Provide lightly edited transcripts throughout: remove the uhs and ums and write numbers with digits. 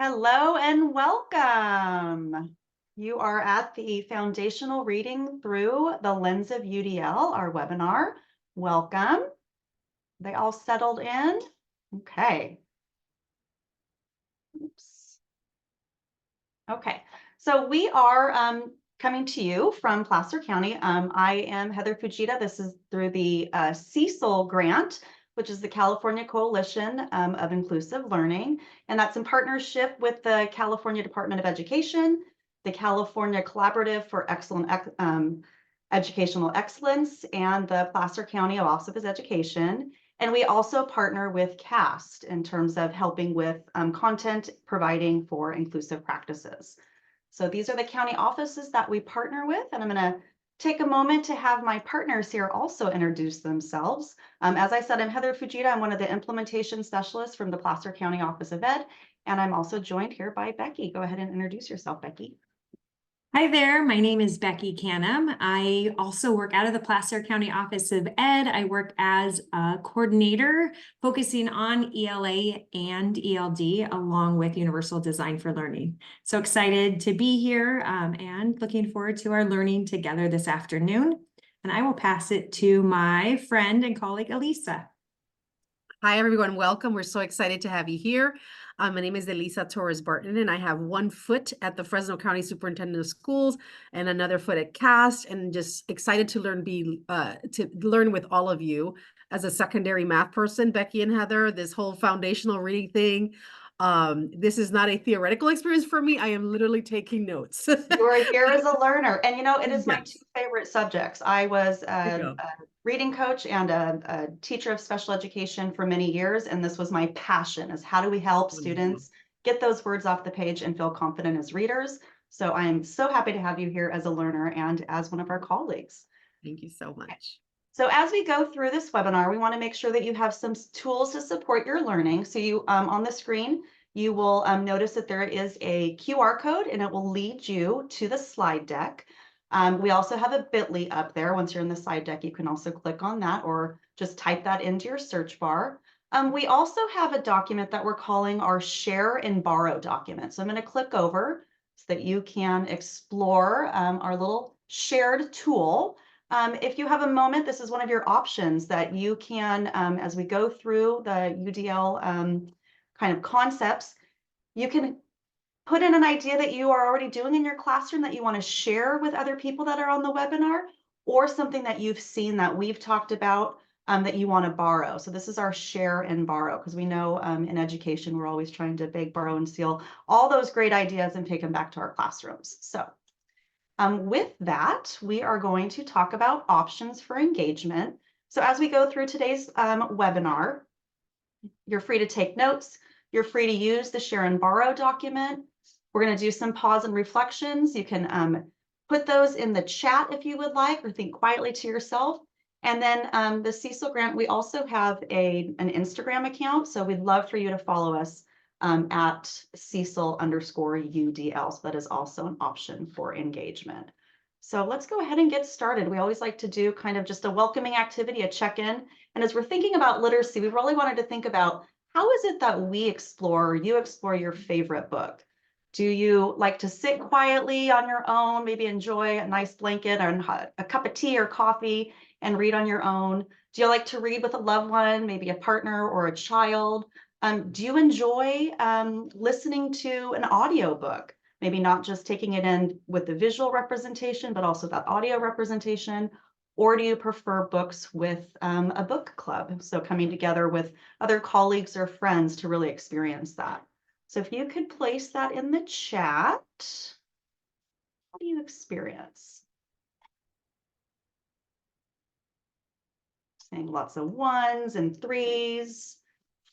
Hello and welcome. You are at the Foundational Reading Through the Lens of UDL, our webinar. Welcome. They all settled in? Okay. Oops. Okay, so we are coming to you from Placer County. I am Heather Fujita. This is through the Cecil grant, which is the California Coalition of Inclusive Learning. And that's in partnership with the California Department of Education, the California Collaborative for Excellent Educational Excellence, and the Placer County Office of Education. And we also partner with CAST in terms of helping with content providing for inclusive practices. So these are the county offices that we partner with, and I'm going to take a moment to have my partners here also introduce themselves. As I said, I'm Heather Fujita. I'm one of the implementation specialists from the Placer County Office of Ed, and I'm also joined here by Becky. Go ahead and introduce yourself, Becky. Hi there, my name is Becky Canham. I also work out of the Placer County Office of Ed. I work as a coordinator focusing on ELA and ELD along with Universal Design for Learning. So excited to be here and looking forward to our learning together this afternoon. And I will pass it to my friend and colleague, Elisa. Hi, everyone. Welcome. We're so excited to have you here. My name is Elisa Torres Barton, and I have one foot at the Fresno County Superintendent of Schools and another foot at CAST, and just excited to learn with all of you as a secondary math person, Becky and Heather, this whole foundational reading thing. This is not a theoretical experience for me. I am literally taking notes. You are here as a learner, and it is my Yes. two favorite subjects. I was a reading coach and a teacher of special education for many years, and this was my passion, is how do we help students get those words off the page and feel confident as readers. So I am so happy to have you here as a learner and as one of our colleagues. Thank you so much. So as we go through this webinar, we want to make sure that you have some tools to support your learning. So you on the screen, you will notice that there is a QR code, and it will lead you to the slide deck. We also have a bit.ly up there. Once you're in the slide deck, you can also click on that or just type that into your search bar. We also have a document that we're calling our Share and Borrow document. So I'm going to click over so that you can explore our little shared tool. If you have a moment, this is one of your options that you can, as we go through the UDL kind of concepts, you can put in an idea that you are already doing in your classroom that you want to share with other people that are on the webinar, or something that you've seen that we've talked about that you want to borrow. So this is our share and borrow, because we know in education, we're always trying to beg, borrow, and steal all those great ideas and take them back to our classrooms. So with that, we are going to talk about options for engagement. So as we go through today's webinar, you're free to take notes. You're free to use the share and borrow document. We're going to do some pause and reflections. You can put those in the chat if you would like, or think quietly to yourself. And then the Cecil grant, we also have an Instagram account. So we'd love for you to follow us at Cecil_UDL. So that is also an option for engagement. So let's go ahead and get started. We always like to do kind of just a welcoming activity, a check-in. And as we're thinking about literacy, we really wanted to think about how is it that we explore, or you explore, your favorite book? Do you like to sit quietly on your own, maybe enjoy a nice blanket and a cup of tea or coffee and read on your own? Do you like to read with a loved one, maybe a partner or a child? Do you enjoy listening to an audiobook? Maybe not just taking it in with the visual representation, but also that audio representation. Or do you prefer books with a book club? So coming together with other colleagues or friends to really experience that. So if you could place that in the chat, what do you experience? Saying lots of 1s and 3s.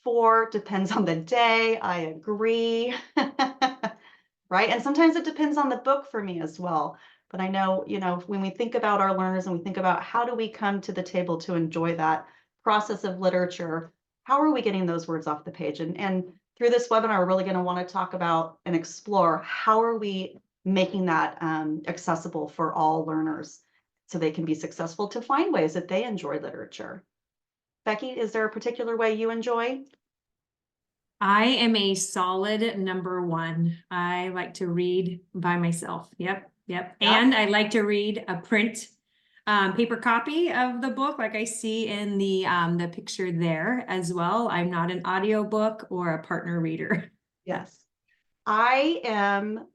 4 depends on the day. I agree. Right? And sometimes it depends on the book for me as well. But I know, when we think about our learners and we think about how do we come to the table to enjoy that process of literature, how are we getting those words off the page? And through this webinar, we're really going to want to talk about and explore how are we making that accessible for all learners so they can be successful to find ways that they enjoy literature. Becky, is there a particular way you enjoy? I am a solid number one. I like to read by myself. Yep. And I like to read a print paper copy of the book, like I see in the picture there as well. I'm not an audiobook or a partner reader. Yes. I am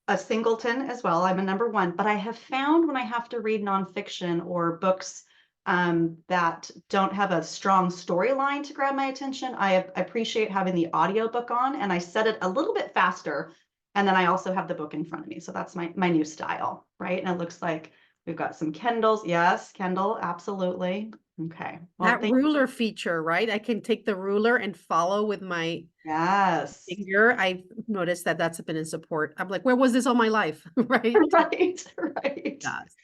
a singleton as well. I'm a number one, but I have found when I have to read nonfiction or books that don't have a strong storyline to grab my attention, I appreciate having the audiobook on, and I set it a little bit faster. And then I also have the book in front of me. So that's my new style, right? And it looks like we've got some Kindles. Yes, Kindle, absolutely. Okay. Well, That ruler feature, right? I can take the ruler and follow with my yes. finger. I've noticed that that's been in support. I'm like, where was this all my life? Right? Right. Yes.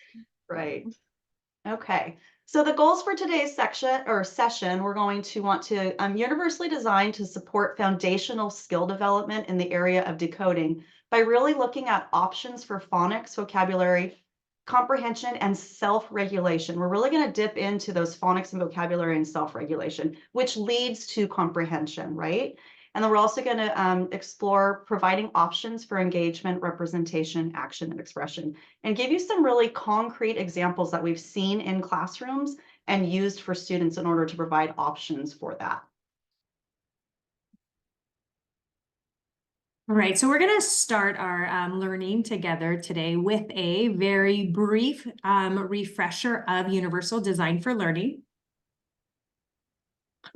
Right. Okay. So the goals for today's session, we're going to want to universally design to support foundational skill development in the area of decoding by really looking at options for phonics, vocabulary, comprehension, and self-regulation. We're really going to dip into those phonics and vocabulary and self-regulation, which leads to comprehension, right? And then we're also going to explore providing options for engagement, representation, action, and expression, and give you some really concrete examples that we've seen in classrooms and used for students in order to provide options for that. All right, so we're going to start our learning together today with a very brief refresher of Universal Design for Learning.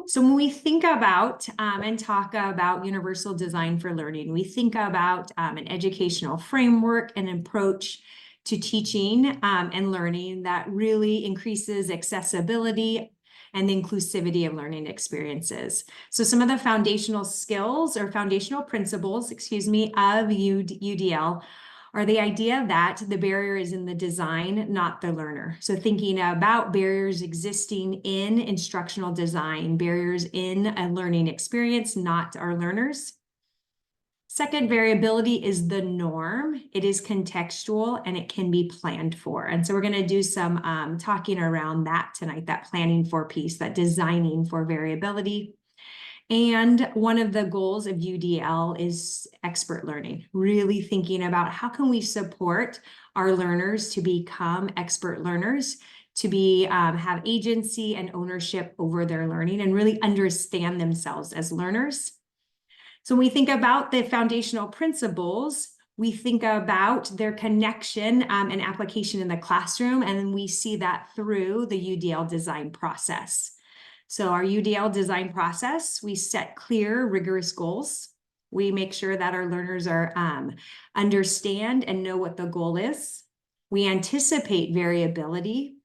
So when we think about and talk about Universal Design for Learning, we think about an educational framework and approach to teaching and learning that really increases accessibility and the inclusivity of learning experiences. So some of the foundational skills or foundational principles, of UDL are the idea that the barrier is in the design, not the learner. So thinking about barriers existing in instructional design, barriers in a learning experience, not our learners. Second, variability is the norm. It is contextual and it can be planned for. And so we're going to do some talking around that tonight, that planning for piece, that designing for variability. And one of the goals of UDL is expert learning, really thinking about how can we support our learners to become expert learners, to be have agency and ownership over their learning and really understand themselves as learners. So when we think about the foundational principles, we think about their connection and application in the classroom, and then we see that through the UDL design process. So our UDL design process, we set clear, rigorous goals. We make sure that our learners are understand and know what the goal is. We anticipate variability,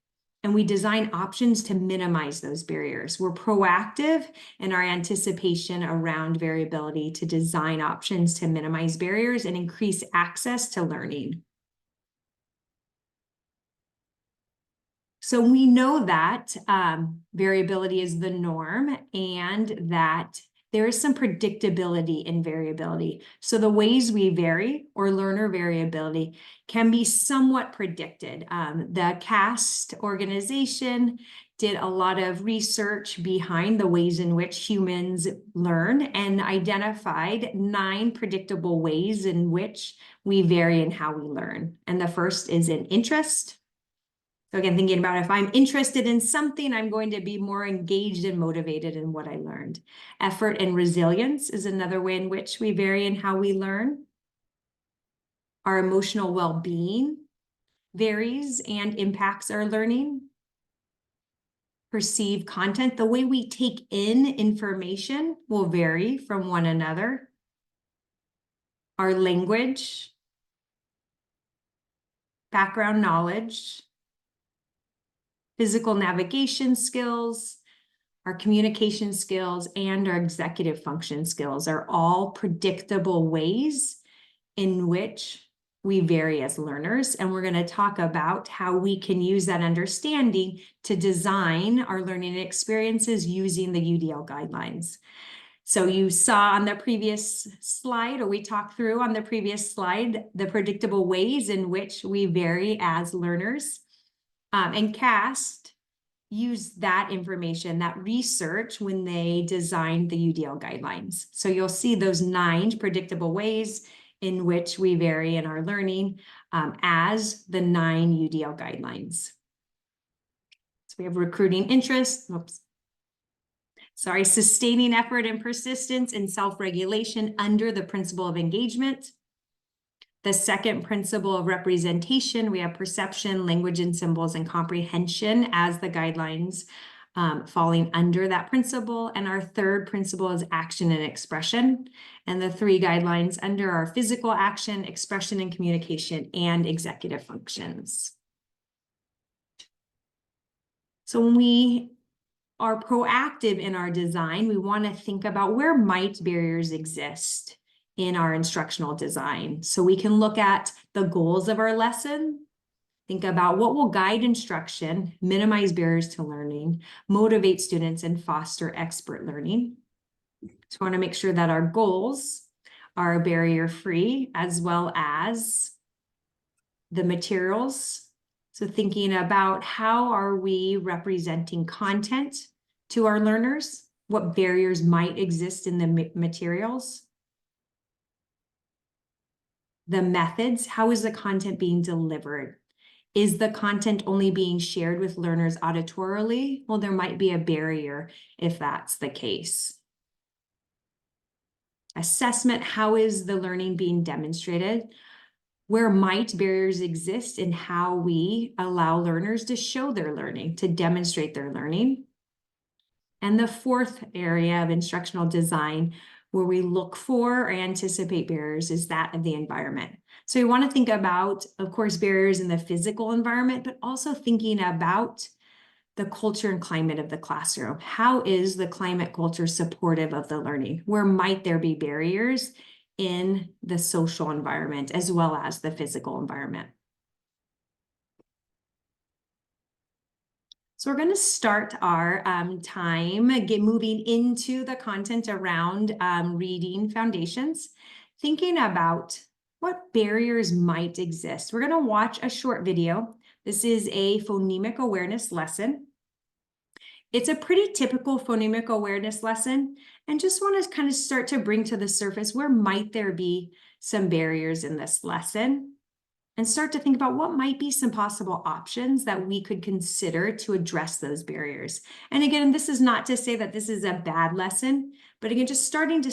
and we design options to minimize those barriers. We're proactive in our anticipation around variability to design options to minimize barriers and increase access to learning. So we know that variability is the norm and that there is some predictability in variability. So the ways we vary or learner variability can be somewhat predicted. The CAST organization did a lot of research behind the ways in which humans learn and identified 9 predictable ways in which we vary in how we learn. And the first is in interest. So again, thinking about if I'm interested in something, I'm going to be more engaged and motivated in what I learned. Effort and resilience is another way in which we vary in how we learn. Our emotional well-being varies and impacts our learning. Perceived content, the way we take in information will vary from one another. Our language, background knowledge, physical navigation skills, our communication skills, and our executive function skills are all predictable ways in which we vary as learners. And we're going to talk about how we can use that understanding to design our learning experiences using the UDL guidelines. So you saw on the previous slide, or we talked through on the previous slide, the predictable ways in which we vary as learners. And CAST use that information, that research, when they designed the UDL guidelines. So you'll see those 9 predictable ways in which we vary in our learning as the 9 UDL guidelines. So we have recruiting interest, sustaining effort and persistence and self-regulation under the principle of engagement. The second principle of representation, we have perception, language and symbols, and comprehension as the guidelines falling under that principle. And our third principle is action and expression. And the 3 guidelines under are physical action, expression and communication, and executive functions. So when we are proactive in our design, we want to think about where might barriers exist in our instructional design. So we can look at the goals of our lesson, think about what will guide instruction, minimize barriers to learning, motivate students, and foster expert learning. So we want to make sure that our goals are barrier-free, as well as the materials. So thinking about how are we representing content to our learners, what barriers might exist in the materials. The methods, how is the content being delivered? Is the content only being shared with learners auditorily? Well, there might be a barrier if that's the case. Assessment, how is the learning being demonstrated? Where might barriers exist in how we allow learners to show their learning, to demonstrate their learning? And the fourth area of instructional design where we look for or anticipate barriers is that of the environment. So we want to think about, of course, barriers in the physical environment, but also thinking about the culture and climate of the classroom. How is the climate culture supportive of the learning? Where might there be barriers in the social environment as well as the physical environment? So we're going to start our time moving into the content around reading foundations, thinking about what barriers might exist. We're going to watch a short video. This is a phonemic awareness lesson. It's a pretty typical phonemic awareness lesson, and just want to kind of start to bring to the surface where might there be some barriers in this lesson, and start to think about what might be some possible options that we could consider to address those barriers. And again, this is not to say that this is a bad lesson, but again, just starting to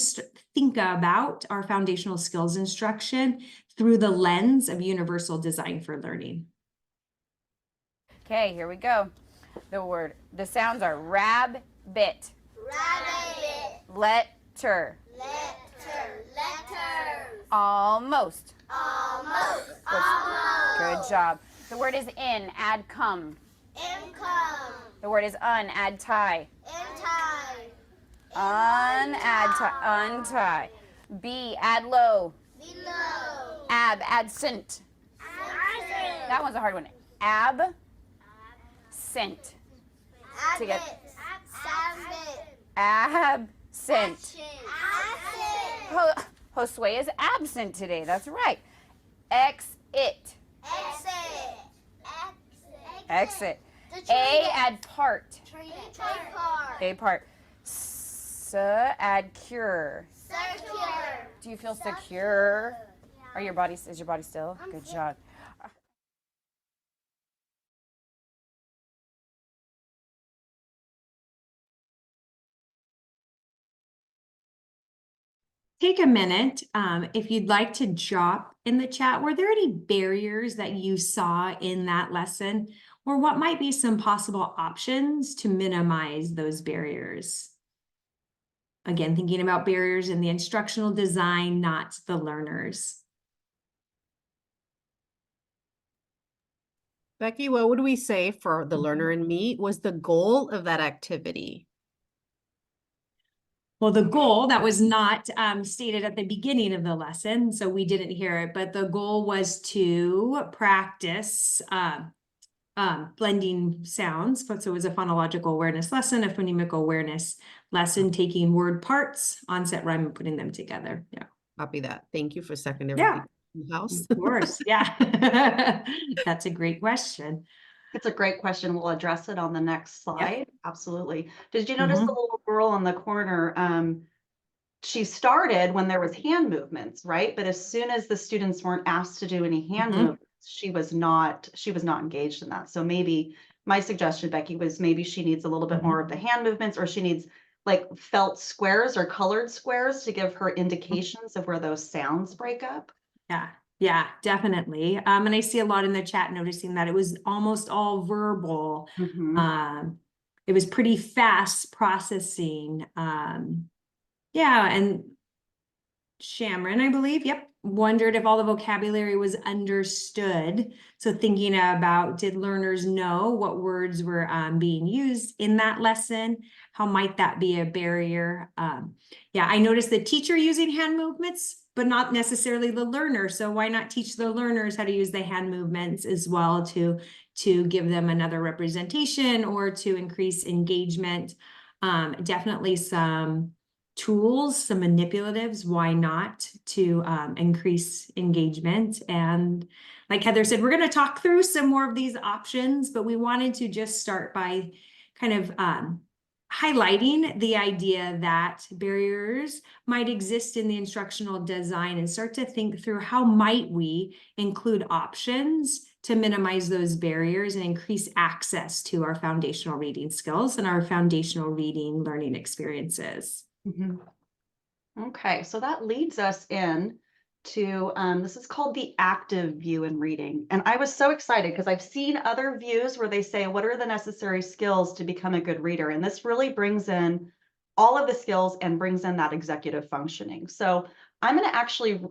think about our foundational skills instruction through the lens of universal design for learning. Okay, here we go. The sounds are rabbit, Rabbit. letter, Letters. almost. Almost. Good job. The word is in, add come. Income. The word is add tie. Anti. Add tie, untie. Be, add low. Below. Absent. That one's a hard one. Absent. Together. Absent. Josue is absent today. That's right. Exit. Exit. A, add part. A part. Add cure. Circular. Do you feel secure? Is your body still? Good job. Take a minute, if you'd like to drop in the chat, were there any barriers that you saw in that lesson? Or what might be some possible options to minimize those barriers? Again, thinking about barriers in the instructional design, not the learners. Becky, what would we say for the learner and me was the goal of that activity? Well, the goal that was not stated at the beginning of the lesson, so we didn't hear it, but the goal was to practice blending sounds. So it was a phonological awareness lesson, a phonemic awareness lesson, taking word parts, onset rhyme, and putting them together. Yeah. Copy that. Thank you for secondary Yeah. house. Of course. Yeah. That's a great question. It's a great question. We'll address it on the next slide. Absolutely. Did you notice Mhm. the little girl in the corner? She started when there was hand movements, right? But as soon as the students weren't asked to do any hand Mhm. movements, she was not engaged in that. So maybe my suggestion, Becky, was maybe she needs a little bit more of the hand movements, or she needs like felt squares or colored squares to give her indications of where those sounds break up. Yeah, definitely. And I see a lot in the chat noticing that it was almost all verbal. It was pretty fast processing. Yeah, and Shamron, I believe, yep, wondered if all the vocabulary was understood. So thinking about, did learners know what words were being used in that lesson? How might that be a barrier? Yeah, I noticed the teacher using hand movements, but not necessarily the learner. So why not teach the learners how to use the hand movements as well to give them another representation or to increase engagement? Definitely some tools, some manipulatives, why not, to increase engagement. And like Heather said, we're going to talk through some more of these options, but we wanted to just start by kind of highlighting the idea that barriers might exist in the instructional design, and start to think through how might we include options to minimize those barriers and increase access to our foundational reading skills and our foundational reading learning experiences. Okay, so that leads us in to this is called the active view in reading. And I was so excited because I've seen other views where they say, what are the necessary skills to become a good reader? And this really brings in all of the skills and brings in that executive functioning. So I'm going to actually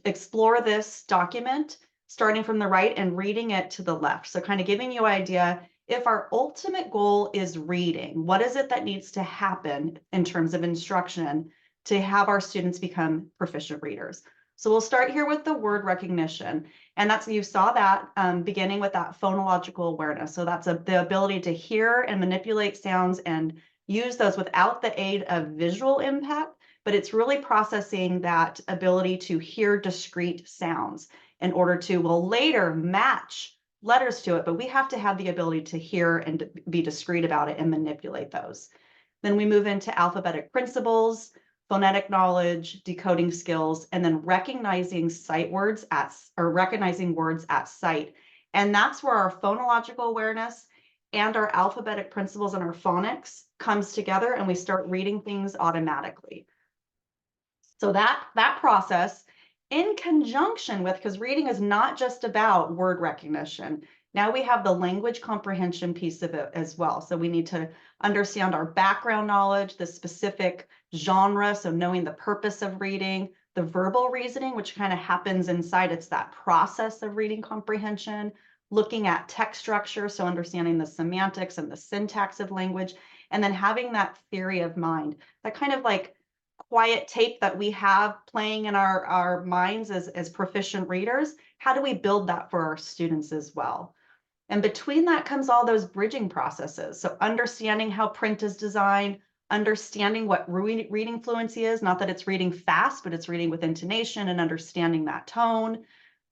explore this document starting from the right and reading it to the left. So kind of giving you an idea, if our ultimate goal is reading, what is it that needs to happen in terms of instruction to have our students become proficient readers? So we'll start here with the word recognition. And that's, you saw that beginning with that phonological awareness. So that's the ability to hear and manipulate sounds and use those without the aid of visual impact, but it's really processing that ability to hear discrete sounds in order to, well, later match letters to it, but we have to have the ability to hear and be discrete about it and manipulate those. Then we move into alphabetic principles, phonetic knowledge, decoding skills, and then recognizing recognizing words at sight. And that's where our phonological awareness and our alphabetic principles and our phonics comes together, and we start reading things automatically. So that process, in conjunction with, because reading is not just about word recognition. Now we have the language comprehension piece of it as well. So we need to understand our background knowledge, the specific genre, so knowing the purpose of reading, the verbal reasoning, which kind of happens inside. It's that process of reading comprehension, looking at text structure, so understanding the semantics and the syntax of language, and then having that theory of mind, that kind of like quiet tape that we have playing in our minds as proficient readers. How do we build that for our students as well? And between that comes all those bridging processes. So understanding how print is designed, understanding what reading fluency is, not that it's reading fast, but it's reading with intonation and understanding that tone.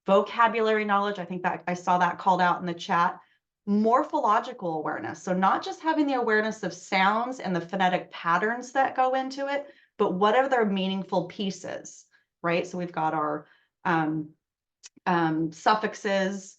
Vocabulary knowledge, I think that I saw that called out in the chat. Morphological awareness, so not just having the awareness of sounds and the phonetic patterns that go into it, but what are their meaningful pieces, right? So we've got our suffixes.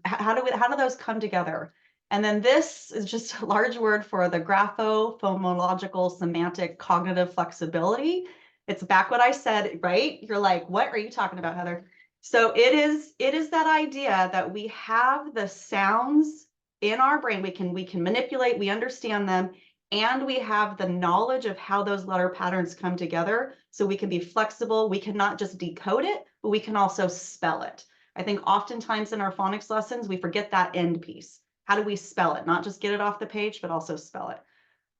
How do those come together? And then this is just a large word for the grapho-phonological semantic cognitive flexibility. It's back what I said, right? You're like, what are you talking about, Heather? So it is that idea that we have the sounds in our brain. We can manipulate, we understand them, and we have the knowledge of how those letter patterns come together. So we can be flexible. We can not just decode it, but we can also spell it. I think oftentimes in our phonics lessons, we forget that end piece. How do we spell it? Not just get it off the page, but also spell it.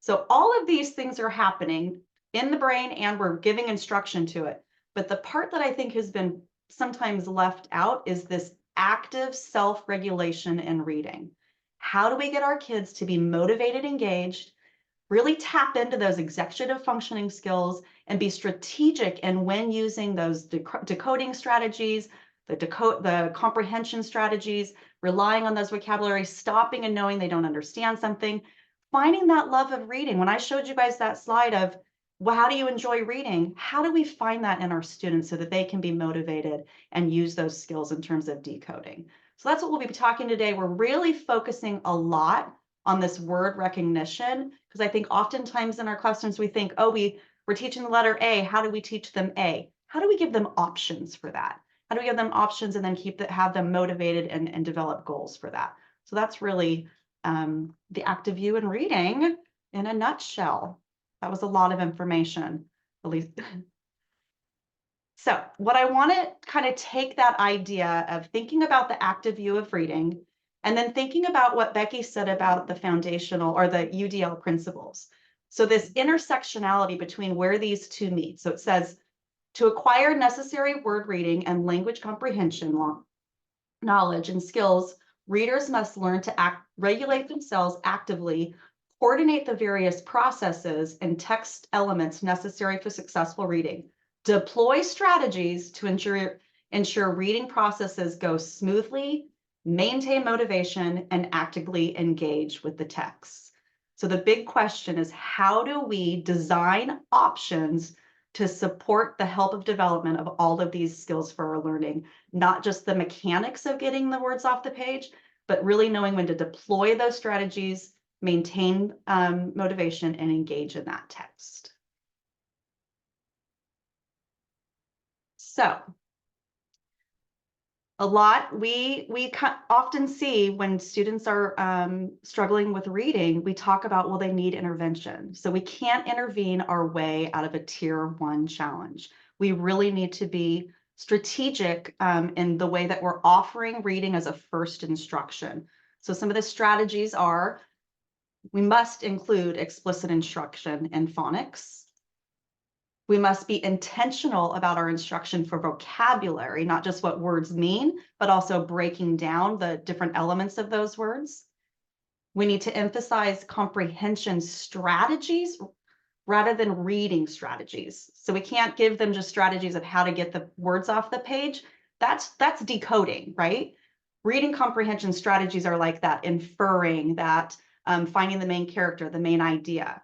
So all of these things are happening in the brain, and we're giving instruction to it. But the part that I think has been sometimes left out is this active self-regulation in reading. How do we get our kids to be motivated, engaged, really tap into those executive functioning skills, and be strategic in when using those decoding strategies, the comprehension strategies, relying on those vocabulary, stopping and knowing they don't understand something, finding that love of reading. When I showed you guys that slide of, well, how do you enjoy reading? How do we find that in our students so that they can be motivated and use those skills in terms of decoding? So that's what we'll be talking today. We're really focusing a lot on this word recognition, because I think oftentimes in our classrooms we think, oh, we're teaching the letter A. How do we teach them A? How do we give them options for that? How do we give them options and then have them motivated and develop goals for that? So that's really the active view in reading in a nutshell. That was a lot of information, at least. So what I want to kind of take that idea of thinking about the active view of reading and then thinking about what Becky said about the foundational or the UDL principles. So this intersectionality between where these two meet. So it says, to acquire necessary word reading and language comprehension knowledge and skills, readers must learn to regulate themselves actively, coordinate the various processes and text elements necessary for successful reading, deploy strategies to ensure reading processes go smoothly, maintain motivation, and actively engage with the text. So the big question is, how do we design options to support the help of development of all of these skills for our learning, not just the mechanics of getting the words off the page, but really knowing when to deploy those strategies, maintain motivation, and engage in that text. So a lot we often see when students are struggling with reading, we talk about, well, they need intervention. So we can't intervene our way out of a tier 1 challenge. We really need to be strategic in the way that we're offering reading as a first instruction. So some of the strategies are, we must include explicit instruction in phonics. We must be intentional about our instruction for vocabulary, not just what words mean, but also breaking down the different elements of those words. We need to emphasize comprehension strategies rather than reading strategies. So we can't give them just strategies of how to get the words off the page. That's decoding, right? Reading comprehension strategies are like that, inferring, that finding the main character, the main idea.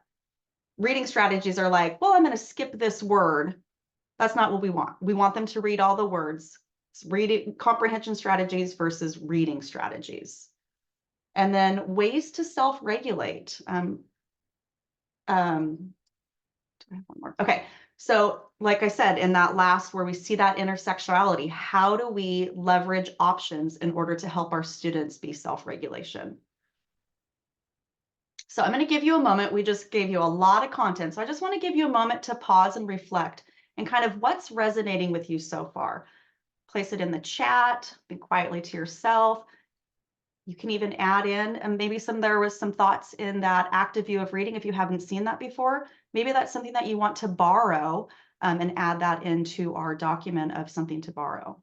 Reading strategies are like, well, I'm going to skip this word. That's not what we want. We want them to read all the words. It's reading comprehension strategies versus reading strategies. And then ways to self-regulate. Do I have one more? Okay. So like I said, in that last where we see that intersectionality, how do we leverage options in order to help our students be self-regulation? So I'm going to give you a moment. We just gave you a lot of content. So I just want to give you a moment to pause and reflect and kind of what's resonating with you so far. Place it in the chat, think quietly to yourself. You can even add in, and maybe there was some thoughts in that active view of reading if you haven't seen that before. Maybe that's something that you want to borrow and add that into our document of something to borrow.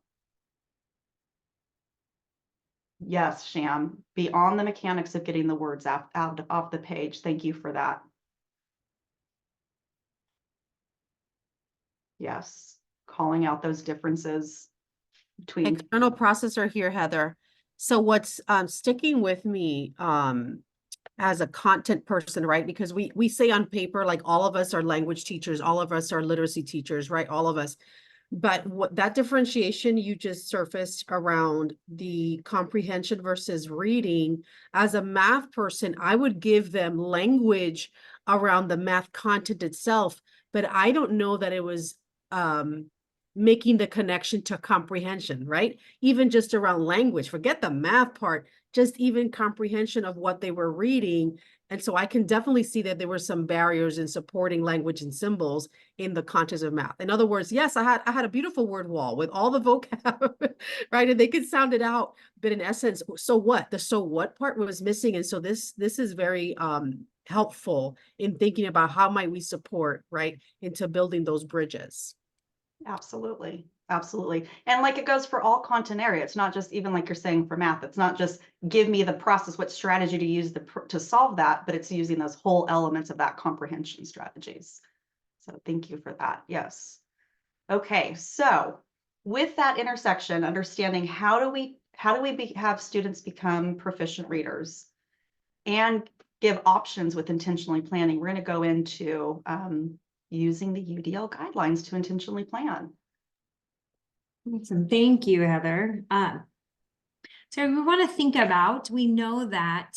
Yes, Sham, beyond the mechanics of getting the words out off the page. Thank you for that. Yes, calling out those differences between. External processor here, Heather. So what's sticking with me as a content person, right? Because we say on paper, like all of us are language teachers, all of us are literacy teachers, right? All of us. But what that differentiation you just surfaced around the comprehension versus reading, as a math person, I would give them language around the math content itself, but I don't know that it was making the connection to comprehension, right? Even just around language, forget the math part, just even comprehension of what they were reading. And so I can definitely see that there were some barriers in supporting language and symbols in the context of math. In other words, yes, I had a beautiful word wall with all the vocab, right? And they could sound it out, but in essence, so what? The so what part was missing. And so this is very helpful in thinking about how might we support, right, into building those bridges. Absolutely. Absolutely. And like it goes for all content area. It's not just even like you're saying for math. It's not just give me the process, what strategy to use to solve that, but it's using those whole elements of that comprehension strategies. So thank you for that. Yes. Okay. So with that intersection, understanding how do we how do we have students become proficient readers and give options with intentionally planning? We're going to go into using the UDL guidelines to intentionally plan. Awesome. Thank you, Heather. So we want to think about, we know that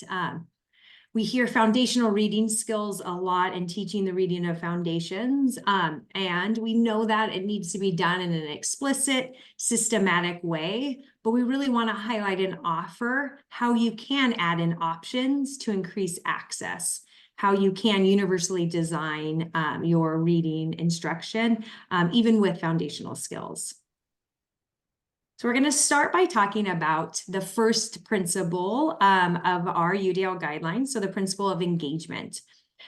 we hear foundational reading skills a lot and teaching the reading of foundations. And we know that it needs to be done in an explicit, systematic way, but we really want to highlight and offer how you can add in options to increase access, how you can universally design your reading instruction, even with foundational skills. So we're going to start by talking about the first principle of our UDL guidelines, so the principle of engagement.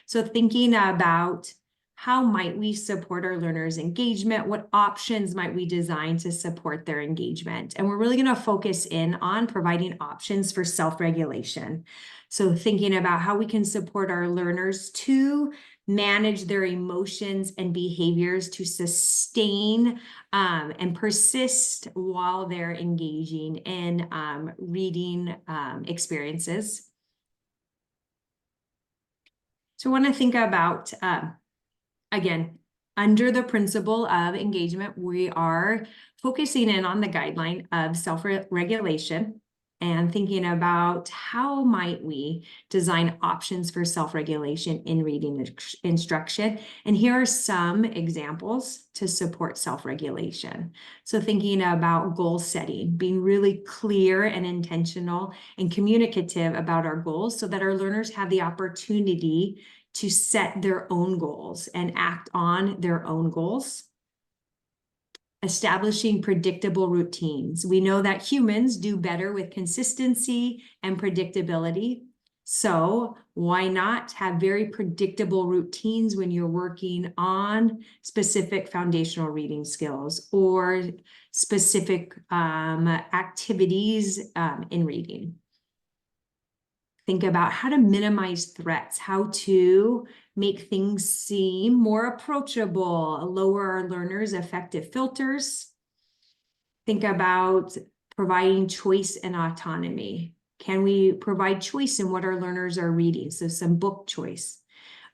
So thinking about how might we support our learners' engagement, what options might we design to support their engagement? And we're really going to focus in on providing options for self-regulation. So thinking about how we can support our learners to manage their emotions and behaviors to sustain and persist while they're engaging in reading experiences. So I want to think about, again, under the principle of engagement, we are focusing in on the guideline of self-regulation and thinking about how might we design options for self-regulation in reading instruction. And here are some examples to support self-regulation. So thinking about goal setting, being really clear and intentional and communicative about our goals so that our learners have the opportunity to set their own goals and act on their own goals. Establishing predictable routines. We know that humans do better with consistency and predictability. So why not have very predictable routines when you're working on specific foundational reading skills or specific activities in reading? Think about how to minimize threats, how to make things seem more approachable, lower our learners' affective filters. Think about providing choice and autonomy. Can we provide choice in what our learners are reading? So some book choice.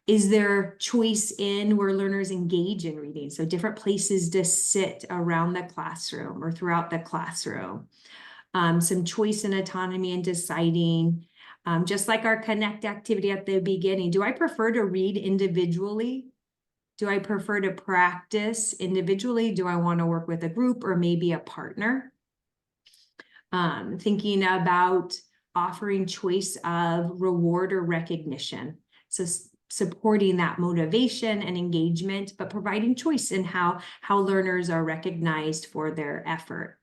Is there choice in where learners engage in reading? So different places to sit around the classroom or throughout the classroom. Some choice and autonomy in deciding, just like our connect activity at the beginning, do I prefer to read individually? Do I prefer to practice individually? Do I want to work with a group or maybe a partner? Thinking about offering choice of reward or recognition. So supporting that motivation and engagement, but providing choice in how learners are recognized for their effort.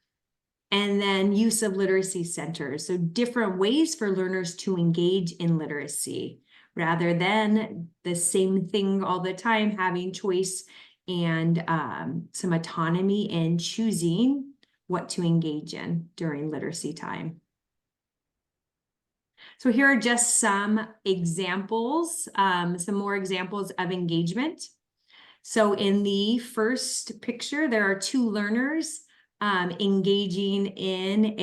And then use of literacy centers. So different ways for learners to engage in literacy rather than the same thing all the time, having choice and some autonomy in choosing what to engage in during literacy time. So here are just some examples, some more examples of engagement. So in the first picture, there are two learners engaging in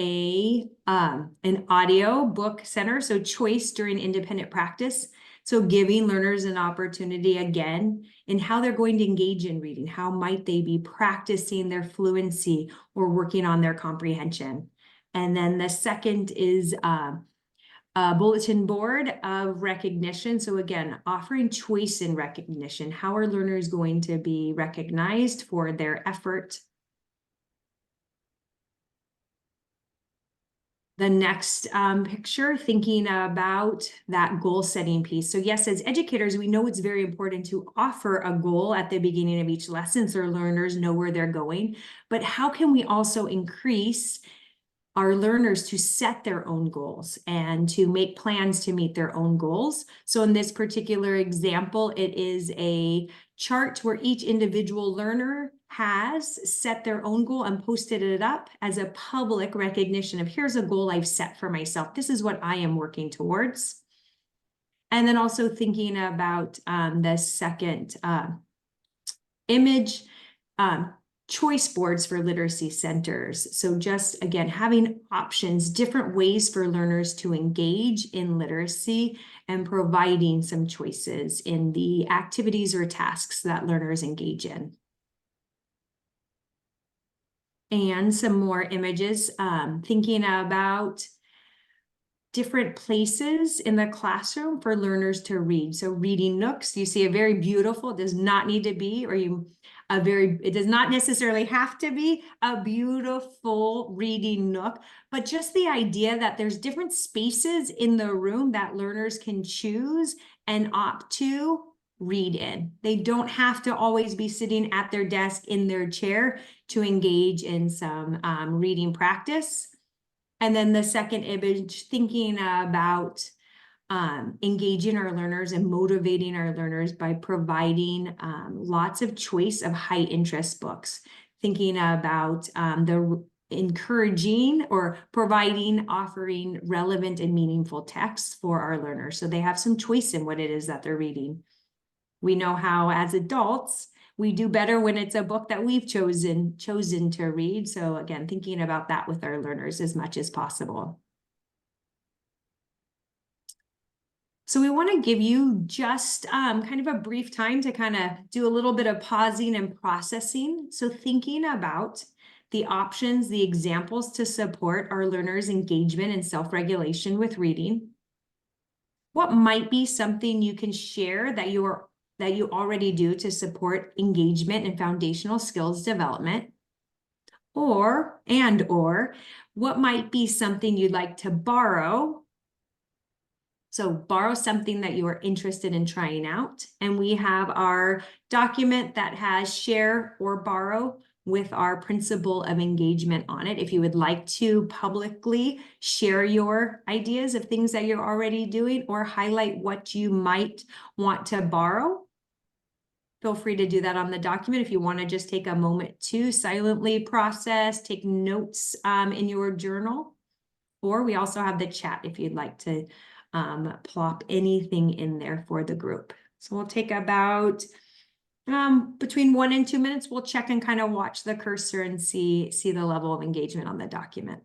an audio book center, so choice during independent practice. So giving learners an opportunity again in how they're going to engage in reading. How might they be practicing their fluency or working on their comprehension? And then the second is a bulletin board of recognition. So again, offering choice in recognition. How are learners going to be recognized for their effort? The next picture, thinking about that goal setting piece. So yes, as educators, we know it's very important to offer a goal at the beginning of each lesson so our learners know where they're going. But how can we also increase our learners to set their own goals and to make plans to meet their own goals? So in this particular example, it is a chart where each individual learner has set their own goal and posted it up as a public recognition of here's a goal I've set for myself. This is what I am working towards. And then also thinking about the second image, choice boards for literacy centers. So just, again, having options, different ways for learners to engage in literacy and providing some choices in the activities or tasks that learners engage in. And some more images, thinking about different places in the classroom for learners to read. So reading nooks, you see a very beautiful, it does not need to be, it does not necessarily have to be a beautiful reading nook, but just the idea that there's different spaces in the room that learners can choose and opt to read in. They don't have to always be sitting at their desk in their chair to engage in some reading practice. And then the second image, thinking about engaging our learners and motivating our learners by providing lots of choice of high interest books. Thinking about the encouraging or offering relevant and meaningful texts for our learners, so they have some choice in what it is that they're reading. We know how, as adults, we do better when it's a book that we've chosen to read. So again, thinking about that with our learners as much as possible. So we want to give you just kind of a brief time to kind of do a little bit of pausing and processing. So thinking about the options, the examples to support our learners' engagement and self-regulation with reading. What might be something you can share that you already do to support engagement and foundational skills development? Or what might be something you'd like to borrow? So borrow something that you are interested in trying out. And we have our document that has share or borrow with our principle of engagement on it. If you would like to publicly share your ideas of things that you're already doing or highlight what you might want to borrow, feel free to do that on the document. If you want to just take a moment to silently process, take notes in your journal, or we also have the chat if you'd like to plop anything in there for the group. So we'll take about between 1 and 2 minutes. We'll check and kind of watch the cursor and see the level of engagement on the document.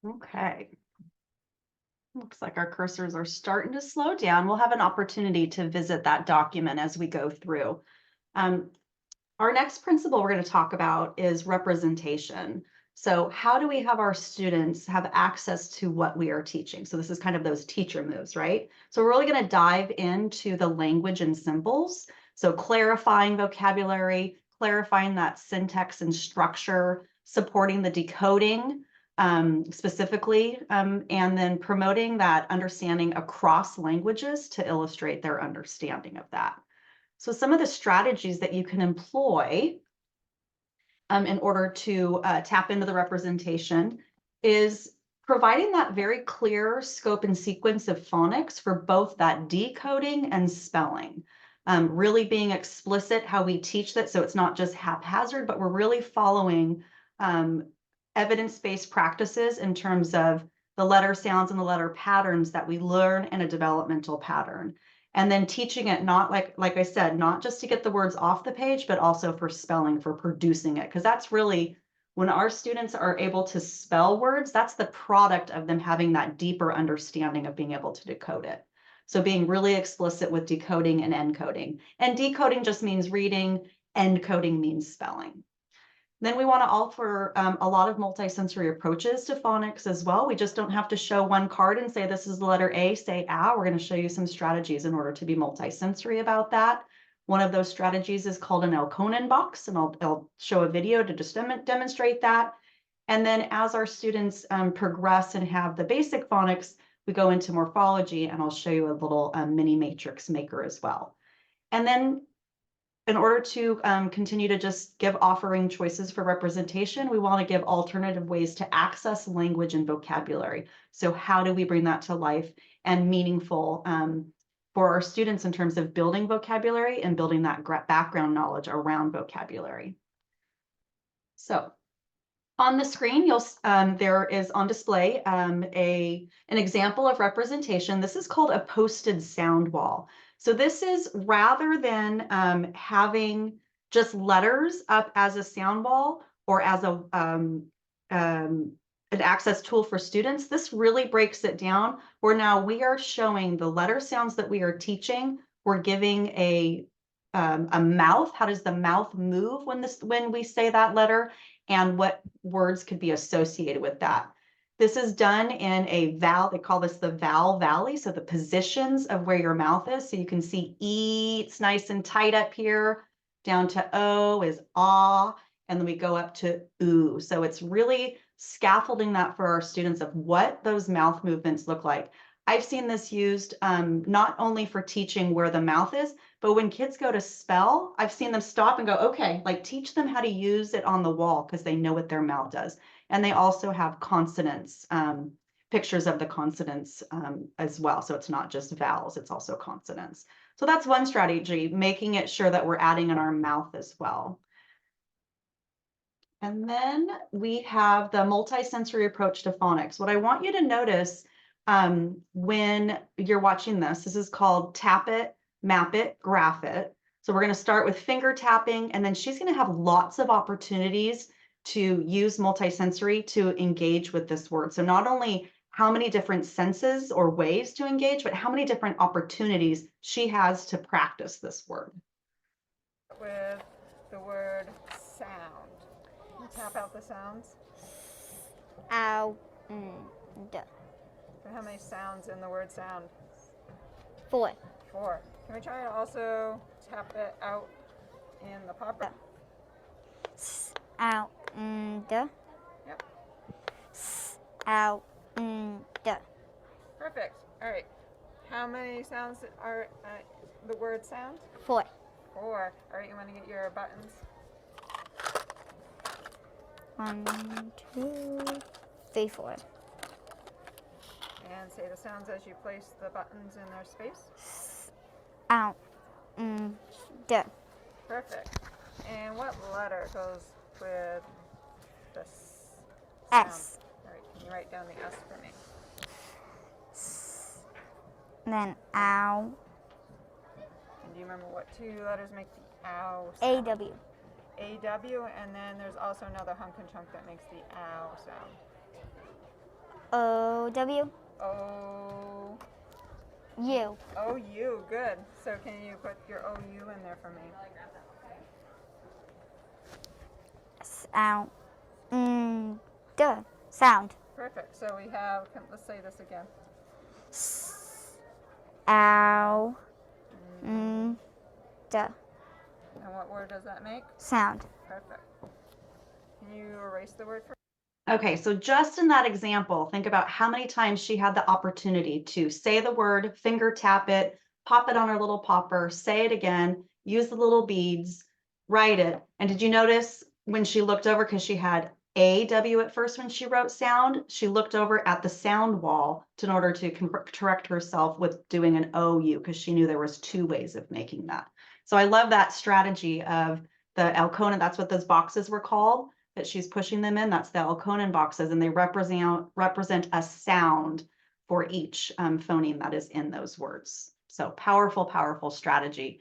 Okay. Looks like our cursors are starting to slow down. We'll have an opportunity to visit that document as we go through. Our next principle we're going to talk about is representation. So how do we have our students have access to what we are teaching? So this is kind of those teacher moves, right? So we're really going to dive into the language and symbols. So clarifying vocabulary, clarifying that syntax and structure, supporting the decoding specifically, and then promoting that understanding across languages to illustrate their understanding of that. So some of the strategies that you can employ in order to tap into the representation is providing that very clear scope and sequence of phonics for both that decoding and spelling. Really being explicit how we teach that, so it's not just haphazard, but we're really following evidence-based practices in terms of the letter sounds and the letter patterns that we learn in a developmental pattern. And then teaching it not like I said, not just to get the words off the page, but also for spelling, for producing it. Because that's really, when our students are able to spell words, that's the product of them having that deeper understanding of being able to decode it. So being really explicit with decoding and encoding. And decoding just means reading, encoding means spelling. Then we want to offer a lot of multisensory approaches to phonics as well. We just don't have to show one card and say, this is the letter A, say ah. We're going to show you some strategies in order to be multisensory about that. One of those strategies is called an Elkonin box, and I'll show a video to just demonstrate that. And then as our students progress and have the basic phonics, we go into morphology, and I'll show you a little mini matrix maker as well. And then in order to continue to just give offering choices for representation, we want to give alternative ways to access language and vocabulary. So how do we bring that to life and meaningful for our students in terms of building vocabulary and building that background knowledge around vocabulary? So on the screen, there is on display an example of representation. This is called a posted sound wall. So this is, rather than having just letters up as a sound wall or as an access tool for students, this really breaks it down, where now we are showing the letter sounds that we are teaching. We're giving a mouth. How does the mouth move when we say that letter, and what words could be associated with that? This is done in a vowel. They call this the vowel valley. So the positions of where your mouth is. So you can see E, it's nice and tight up here. Down to O is ah, and then we go up to oo. So it's really scaffolding that for our students of what those mouth movements look like. I've seen this used not only for teaching where the mouth is, but when kids go to spell, I've seen them stop and go, okay, like teach them how to use it on the wall because they know what their mouth does. And they also have consonants, pictures of the consonants as well. So it's not just vowels, it's also consonants. So that's one strategy, making it sure that we're adding in our mouth as well. And then we have the multisensory approach to phonics. What I want you to notice when you're watching this is called tap it, map it, graph it. So we're going to start with finger tapping, and then she's going to have lots of opportunities to use multisensory to engage with this word. So not only how many different senses or ways to engage, but how many different opportunities she has to practice this word. With the word sound. Can you tap out the sounds? Ow. Duh. And how many sounds in the word sound? 4. 4. Can we try to also tap it out in the popper? Ow. Duh. Yep. Ow. Duh. Perfect. All right. How many sounds are the word sound? 4. 4. All right. You want to get your buttons? 1, 2, 3, 4. And say the sounds as you place the buttons in their space. Ow. Duh. Perfect. And what letter goes with the S. All right. Can you write down the S for me? Then ow. And do you remember what 2 letters make the ow sound? AW. AW, and then there's also another hunk and chunk that makes the ow sound. OW. O. U. OU, good. So can you put your OU in there for me? Ow. Duh. Sound. Perfect. So we have, let's say this again. Ow. Duh. And what word does that make? Sound. Perfect. Can you erase the word for Okay, so just in that example, think about how many times she had the opportunity to say the word, finger tap it, pop it on her little popper, say it again, use the little beads, write it. And did you notice when she looked over, because she had AW at first when she wrote sound, she looked over at the sound wall in order to correct herself with doing an OU, because she knew there was 2 ways of making that. So I love that strategy of the Elkonin, that's what those boxes were called. that she's pushing them in, that's the Alconen boxes, and they represent a sound for each phoneme that is in those words. So powerful, powerful strategy.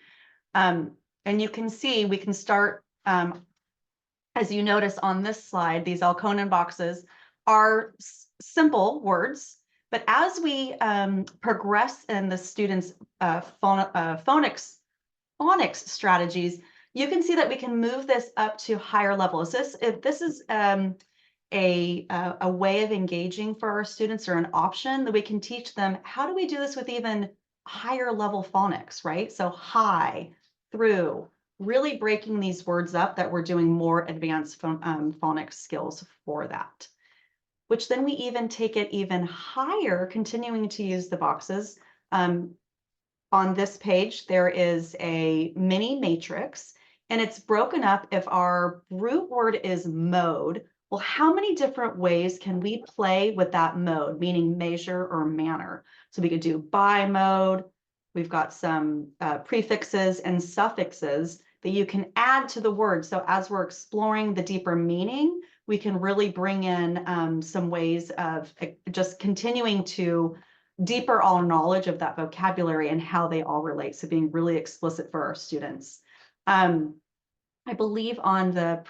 And you can see, we can start, as you notice on this slide, these Alconen boxes are simple words, but as we progress in the students' phonics strategies, you can see that we can move this up to higher levels. If this is a way of engaging for our students, or an option that we can teach them, how do we do this with even higher level phonics, right? So high, through, really breaking these words up, that we're doing more advanced phonics skills for that. Which then we even take it even higher, continuing to use the boxes. On this page, there is a mini matrix, and it's broken up. If our root word is mode, well, how many different ways can we play with that mode, meaning measure or manner? So we could do by mode. We've got some prefixes and suffixes that you can add to the word. So as we're exploring the deeper meaning, we can really bring in some ways of just continuing to deeper our knowledge of that vocabulary and how they all relate. So being really explicit for our students. I believe on the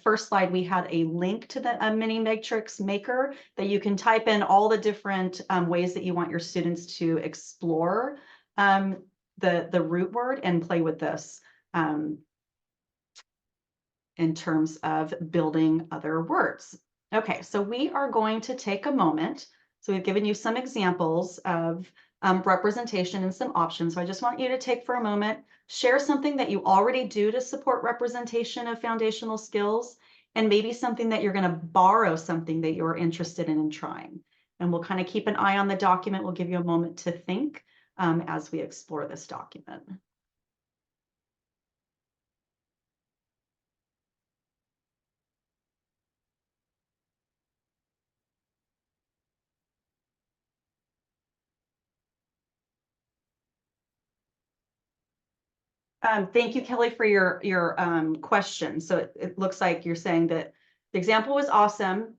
first slide, we had a link to the mini matrix maker that you can type in all the different ways that you want your students to explore the root word and play with this in terms of building other words. Okay, so we are going to take a moment. So we've given you some examples of representation and some options. So I just want you to take for a moment, share something that you already do to support representation of foundational skills, and maybe something that you're going to borrow, something that you're interested in trying. And we'll kind of keep an eye on the document. We'll give you a moment to think as we explore this document. Thank you, Kelly, for your question. So it looks like you're saying that the example was awesome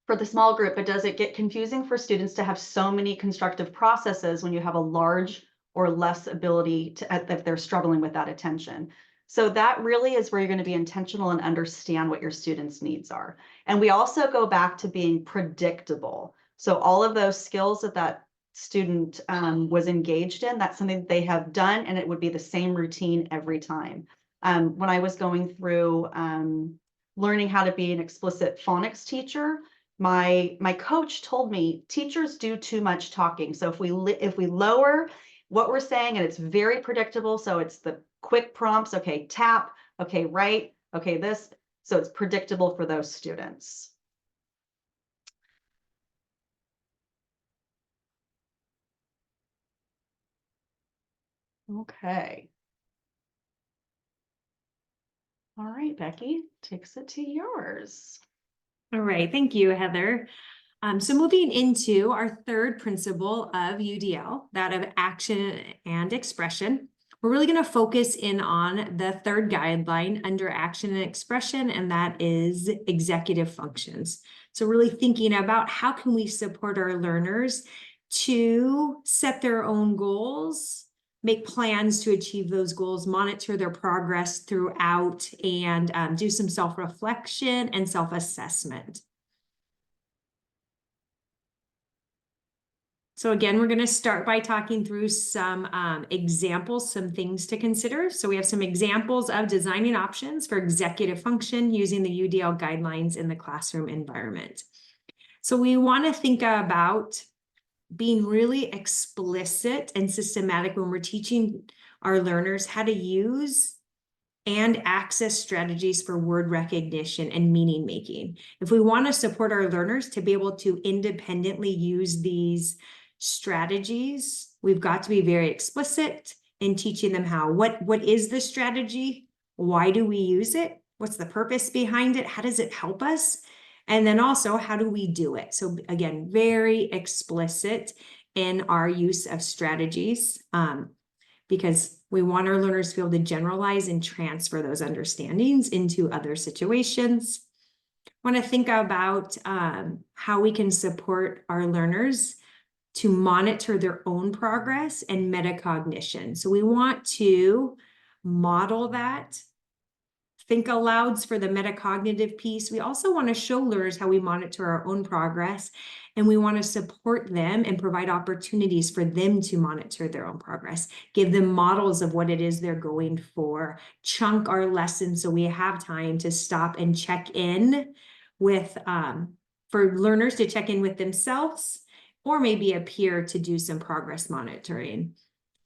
for the small group, but does it get confusing for students to have so many constructive processes when you have a large or less ability to, if they're struggling with that attention? So that really is where you're going to be intentional and understand what your students' needs are. And we also go back to being predictable. So all of those skills that student was engaged in, that's something that they have done, and it would be the same routine every time. When I was going through learning how to be an explicit phonics teacher, my coach told me teachers do too much talking. So if we lower what we're saying, and it's very predictable, so it's the quick prompts, okay, tap, okay, write, okay, this, so it's predictable for those students. Okay. All right, Becky, takes it to yours. All right, thank you, Heather. So moving into our third principle of UDL, that of action and expression, we're really going to focus in on the third guideline under action and expression, and that is executive functions. So really thinking about how can we support our learners to set their own goals, make plans to achieve those goals, monitor their progress throughout, and do some self-reflection and self-assessment. So again, we're going to start by talking through some examples, some things to consider. So we have some examples of designing options for executive function using the UDL guidelines in the classroom environment. So we want to think about being really explicit and systematic when we're teaching our learners how to use and access strategies for word recognition and meaning making. If we want to support our learners to be able to independently use these strategies, we've got to be very explicit in teaching them how. What is the strategy? Why do we use it? What's the purpose behind it? How does it help us? And then also, how do we do it? So again, very explicit in our use of strategies, because We want our learners to be able to generalize and transfer those understandings into other situations. Want to think about how we can support our learners to monitor their own progress and metacognition. So we want to model that. Think alouds for the metacognitive piece. We also want to show learners how we monitor our own progress, and we want to support them and provide opportunities for them to monitor their own progress. Give them models of what it is they're going for. Chunk our lessons so we have time to stop and check in with, for learners to check in with themselves, or maybe a peer to do some progress monitoring.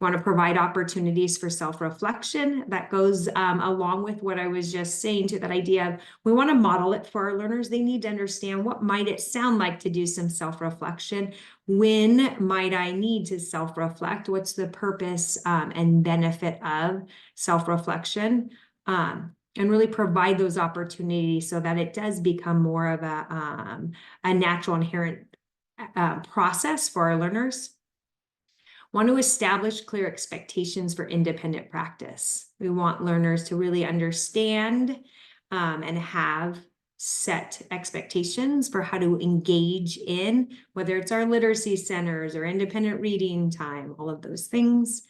Want to provide opportunities for self-reflection. That goes along with what I was just saying, to that idea of we want to model it for our learners. They need to understand, what might it sound like to do some self-reflection? When might I need to self-reflect? What's the purpose and benefit of self-reflection? And really provide those opportunities so that it does become more of a natural, inherent process for our learners. Want to establish clear expectations for independent practice. We want learners to really understand and have set expectations for how to engage in, whether it's our literacy centers or independent reading time, all of those things.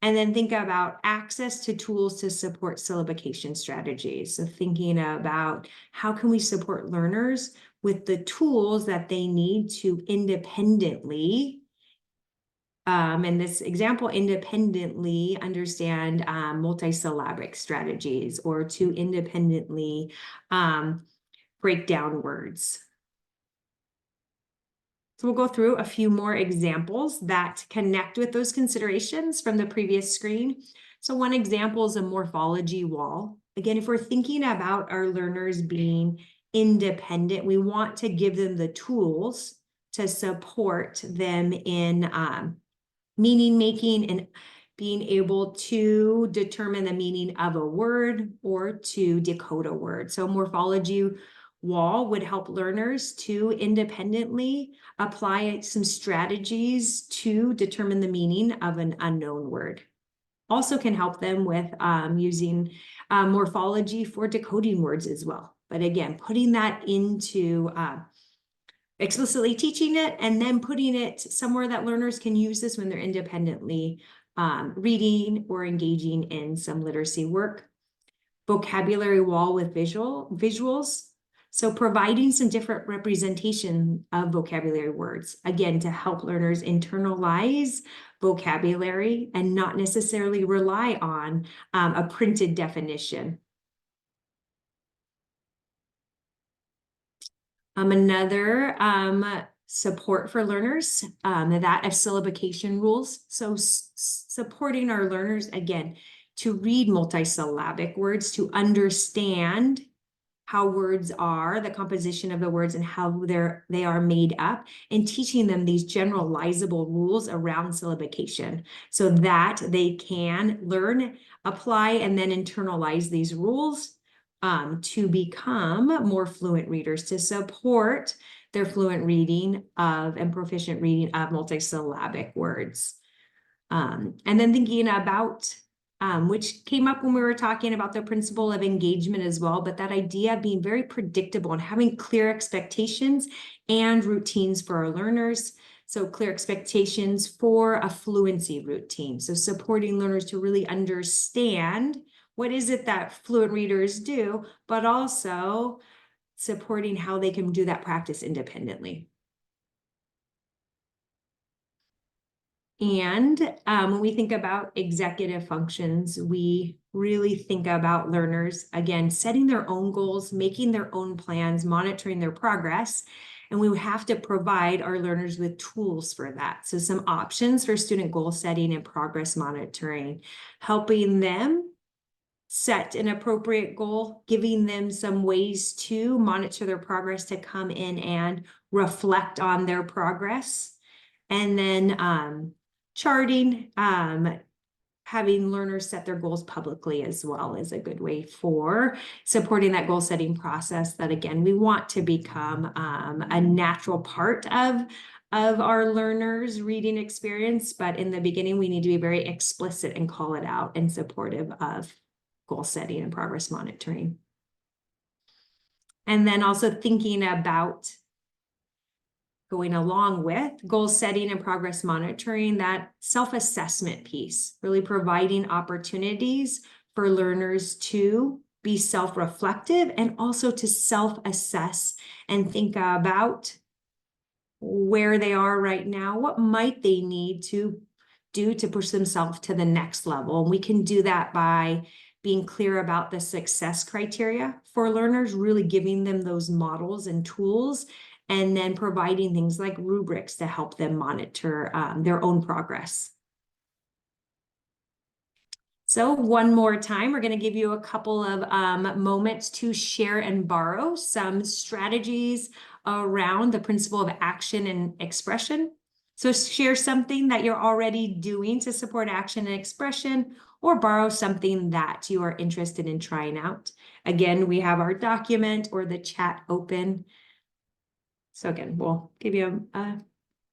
And then think about access to tools to support syllabication strategies. So thinking about how can we support learners with the tools that they need to independently, in this example, independently understand multisyllabic strategies, or to independently break down words. So we'll go through a few more examples that connect with those considerations from the previous screen. So one example is a morphology wall. Again, if we're thinking about our learners being independent, we want to give them the tools to support them in meaning making and being able to determine the meaning of a word or to decode a word. So morphology wall would help learners to independently apply some strategies to determine the meaning of an unknown word. Also can help them with using morphology for decoding words as well. But again, putting that into explicitly teaching it, and then putting it somewhere that learners can use this when they're independently reading or engaging in some literacy work. Vocabulary wall with visuals. So providing some different representation of vocabulary words, again, to help learners internalize vocabulary and not necessarily rely on a printed definition. Another support for learners, that of syllabication rules. So supporting our learners, again, to read multisyllabic words, to understand how words are, the composition of the words, and how they are made up, and teaching them these generalizable rules around syllabication so that they can learn, apply, and then internalize these rules to become more fluent readers, to support their fluent reading of and proficient reading of multisyllabic words. And then thinking about, which came up when we were talking about the principle of engagement as well, but that idea of being very predictable and having clear expectations and routines for our learners. So clear expectations for a fluency routine. So supporting learners to really understand what is it that fluent readers do, but also supporting how they can do that practice independently. And when we think about executive functions, we really think about learners, again, setting their own goals, making their own plans, monitoring their progress. And we have to provide our learners with tools for that. So some options for student goal setting and progress monitoring, helping them set an appropriate goal, giving them some ways to monitor their progress, to come in and reflect on their progress. And then charting, having learners set their goals publicly as well is a good way for supporting that goal setting process that, again, we want to become a natural part of of our learners' reading experience, but in the beginning, we need to be very explicit and call it out and supportive of goal setting and progress monitoring. And then also thinking about going along with goal setting and progress monitoring, that self-assessment piece, really providing opportunities for learners to be self-reflective and also to self-assess and think about where they are right now, what might they need to do to push themselves to the next level. And we can do that by being clear about the success criteria for learners, really giving them those models and tools, and then providing things like rubrics to help them monitor their own progress. So one more time, we're going to give you a couple of moments to share and borrow some strategies around the principle of action and expression. So share something that you're already doing to support action and expression, or borrow something that you are interested in trying out. Again, we have our document or the chat open. So again, we'll give you a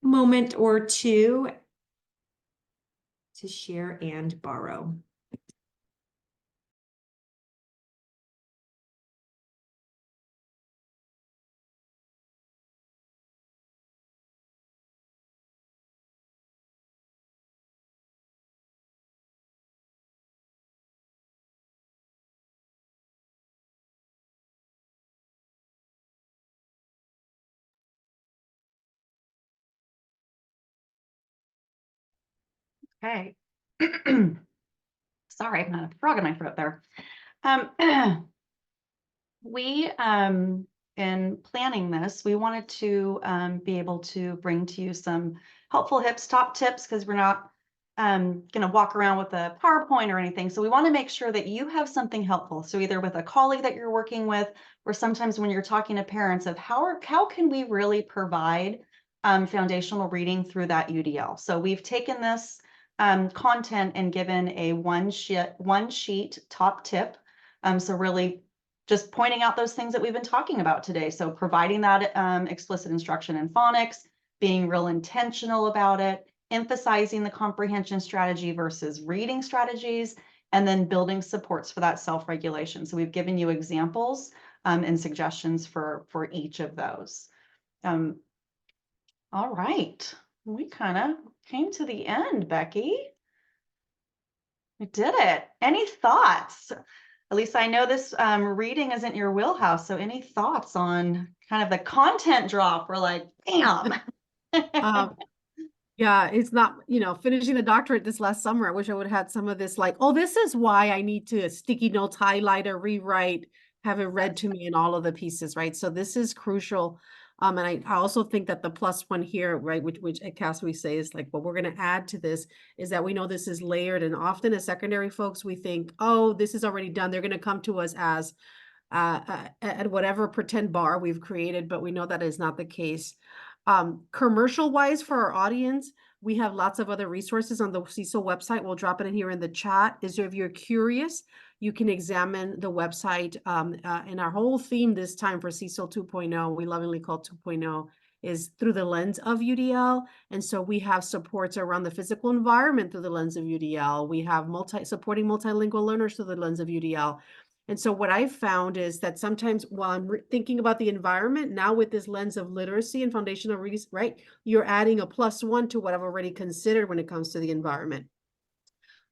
moment or two to share and borrow. Okay. Sorry, I've got a frog in my throat there. We, in planning this, we wanted to be able to bring to you some helpful top tips, because we're not going to walk around with a PowerPoint or anything. So we want to make sure that you have something helpful. So either with a colleague that you're working with, or sometimes when you're talking to parents of how can we really provide foundational reading through that UDL. So we've taken this content and given a one sheet top tip. So really just pointing out those things that we've been talking about today. So providing that explicit instruction in phonics, being real intentional about it, emphasizing the comprehension strategy versus reading strategies, and then building supports for that self-regulation. So we've given you examples and suggestions for each of those. All right, we kind of came to the end, Becky. We did it. Any thoughts? At least I know this reading isn't your wheelhouse. So any thoughts on kind of the content drop? We're like, bam. Yeah, it's not, finishing the doctorate this last summer. I wish I would have had some of this, like, oh, this is why I need to sticky notes, highlighter, rewrite, have it read to me in all of the pieces, right? So this is crucial. And I also think that the +1 here, right, which at CAS we say is like, what we're going to add to this is that we know this is layered. And often as secondary folks, we think, oh, this is already done. They're going to come to us as at whatever pretend bar we've created, but we know that is not the case. Commercial wise for our audience, we have lots of other resources on the CESO website. We'll drop it in here in the chat. If you're curious, you can examine the website. And our whole theme this time for CESO 2.0, we lovingly call 2.0, is through the lens of UDL. And so we have supports around the physical environment through the lens of UDL. We have supporting multilingual learners through the lens of UDL. And so what I've found is that sometimes while I'm thinking about the environment, now with this lens of literacy and foundational reading, right, you're adding a +1 to what I've already considered when it comes to the environment.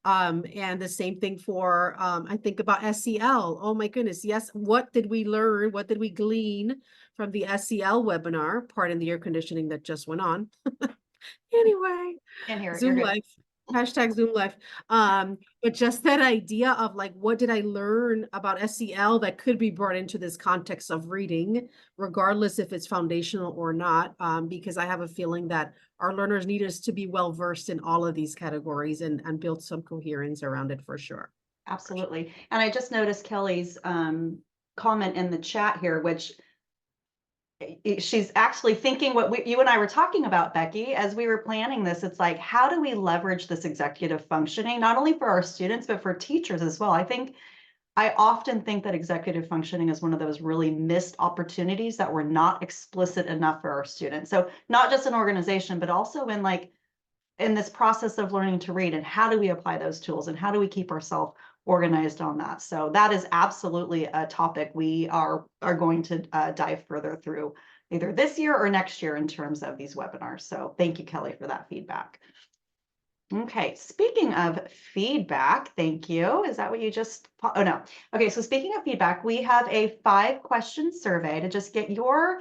And the same thing for, I think about SEL. Oh my goodness, yes. What did we learn? What did we glean from the SEL webinar? Pardon the air conditioning that just went on. Anyway, In here, Zoom you're good. Live. Hashtag Zoom Live. But just that idea of like, what did I learn about SEL that could be brought into this context of reading, regardless if it's foundational or not, because I have a feeling that our learners need us to be well-versed in all of these categories and build some coherence around it for sure. Absolutely. And I just noticed Kelly's comment in the chat here, which she's actually thinking what you and I were talking about, Becky, as we were planning this. It's like, how do we leverage this executive functioning, not only for our students, but for teachers as well? I think I often think that executive functioning is one of those really missed opportunities that were not explicit enough for our students. So not just in organization, but also in like in this process of learning to read, and how do we apply those tools and how do we keep ourselves organized on that. So that is absolutely a topic we are going to dive further through either this year or next year in terms of these webinars. So thank you, Kelly, for that feedback. Okay, speaking of feedback, thank you. Is that what you just, oh no. Okay, so speaking of feedback, we have a 5-question survey to just get your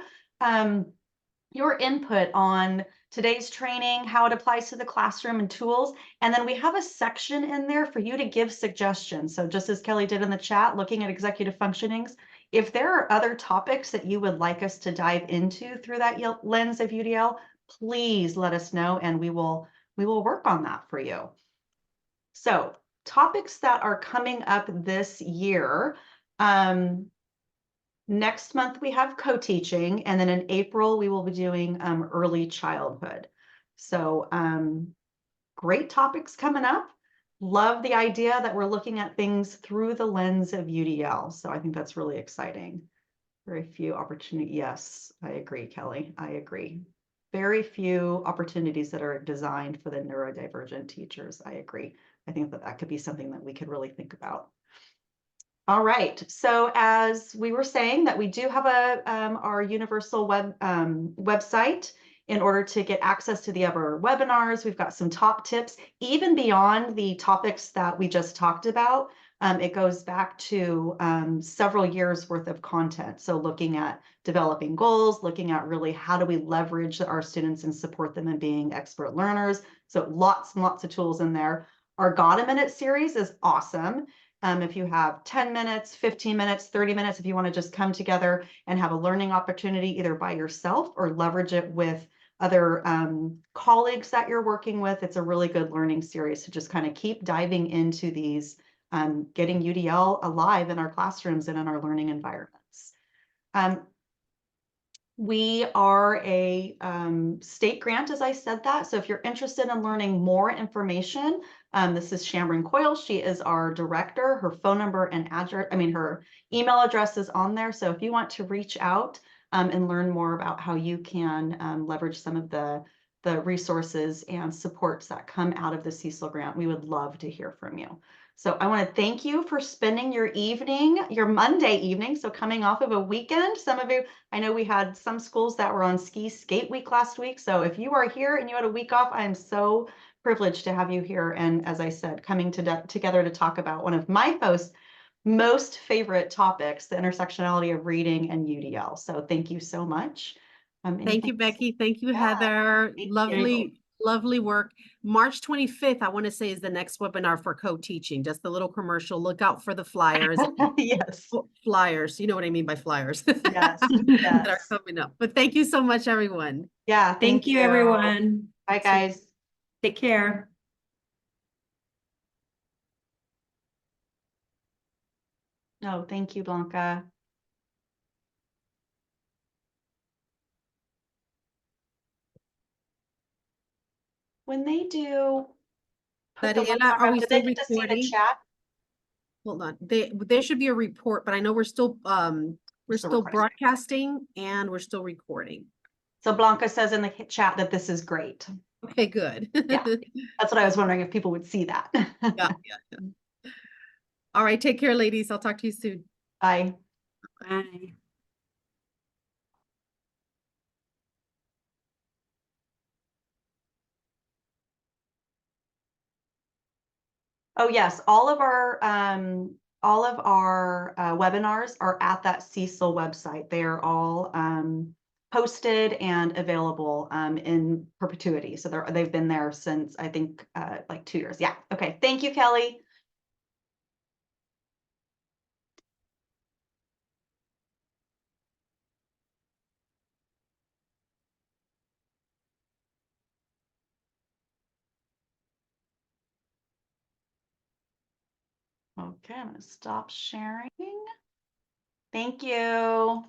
input on today's training, how it applies to the classroom and tools. And then we have a section in there for you to give suggestions. So just as Kelly did in the chat, looking at executive functionings, if there are other topics that you would like us to dive into through that lens of UDL, please let us know and we will work on that for you. So topics that are coming up this year. Next month we have co-teaching, and then in April we will be doing early childhood. So great topics coming up. Love the idea that we're looking at things through the lens of UDL. So I think that's really exciting. Very few opportunities. Yes, I agree, Kelly. I agree. Very few opportunities that are designed for the neurodivergent teachers. I agree. I think that that could be something that we could really think about. All right. So as we were saying that we do have our universal website in order to get access to the other webinars. We've got some top tips, even beyond the topics that we just talked about. It goes back to several years worth of content. So looking at developing goals, looking at really how do we leverage our students and support them in being expert learners. So lots and lots of tools in there. Our Got a Minute series is awesome. If you have 10 minutes, 15 minutes, 30 minutes, if you want to just come together and have a learning opportunity either by yourself or leverage it with other colleagues that you're working with, it's a really good learning series to just kind of keep diving into these, getting UDL alive in our classrooms and in our learning environments. We are a state grant, as I said that. So if you're interested in learning more information, this is Shamron Coyle. She is our director. Her phone number and address, her email address is on there. So if you want to reach out and learn more about how you can leverage some of the resources and supports that come out of the Cecil grant, we would love to hear from you. So I want to thank you for spending your evening, your Monday evening. So coming off of a weekend, some of you, I know we had some schools that were on ski skate week last week. So if you are here and you had a week off, I am so privileged to have you here. And as I said, coming together to talk about one of my most favorite topics, the intersectionality of reading and UDL. So thank you so much. Thank you, Becky. Thank you, Heather. Lovely work. March 25th, I want to say, is the next webinar for co-teaching. Just a little commercial. Look out for the flyers. Yes. Flyers. You know what I mean by flyers. Yes. That are coming up. But thank you so much, everyone. Yeah. Thank you, everyone. Bye, guys. Take care. No, thank you, Blanca. When they do put the link Daniela, back are up, we do they still get to see the recording? chat? Hold on. There should be a report, but I know we're still recording. broadcasting and we're still recording. So Blanca says in the chat that this is great. Okay, good. Yeah, that's what I was wondering if people would see that. Yeah. All right, take care, ladies. I'll talk to you soon. Bye. Bye. Oh yes, all of our webinars are at that Cecil website. They are all posted and available in perpetuity. So they've been there since I think like 2 years. Yeah. Okay. Thank you, Kelly. Okay, I'm going to stop sharing. Thank you.